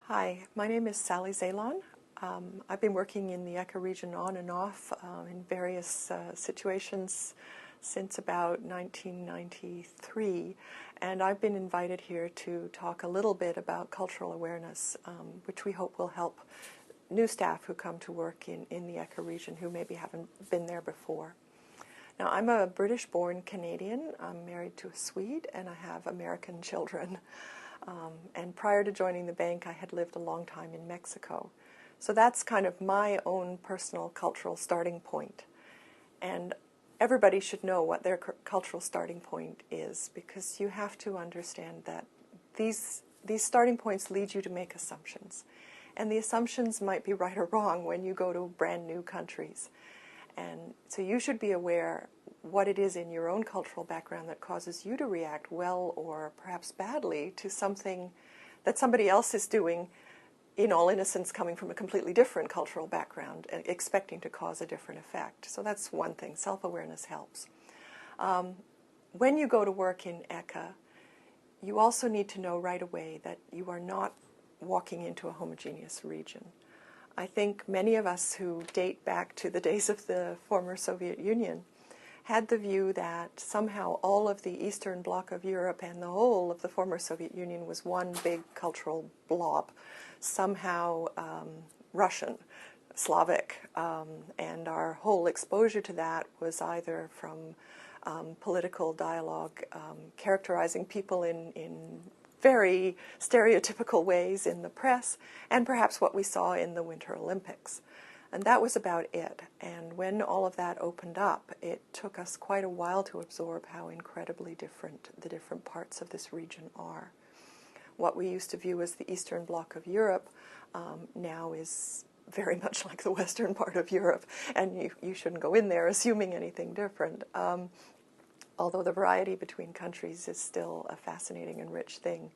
Hi, my name is Sally Zalon. I've been working in the ECA region on and off in various situations since about 1993, and I've been invited here to talk a little bit about cultural awareness, which we hope will help new staff who come to work in the ECA region who maybe haven't been there before. Now, I'm a British-born Canadian. I'm married to a Swede, and I have American children. And prior to joining the bank, I had lived a long time in Mexico. So that's kind of my own personal cultural starting point. And everybody should know what their cultural starting point is, because you have to understand that these starting points lead you to make assumptions. And the assumptions might be right or wrong when you go to brand new countries. And so you should be aware what it is in your own cultural background that causes you to react well or perhaps badly to something that somebody else is doing, in all innocence coming from a completely different cultural background, expecting to cause a different effect. So that's one thing. Self-awareness helps. When you go to work in ECA, you also need to know right away that you are not walking into a homogeneous region. I think many of us who date back to the days of the former Soviet Union had the view that somehow all of the Eastern Bloc of Europe and the whole of the former Soviet Union was one big cultural blob, somehow Russian, Slavic, and our whole exposure to that was either from political dialogue characterizing people in very stereotypical ways in the press, and perhaps what we saw in the Winter Olympics. And that was about it. And when all of that opened up, it took us quite a while to absorb how incredibly different the different parts of this region are. What we used to view as the Eastern Bloc of Europe now is very much like the Western part of Europe, and you shouldn't go in there assuming anything different. Although the variety between countries is still a fascinating and rich thing.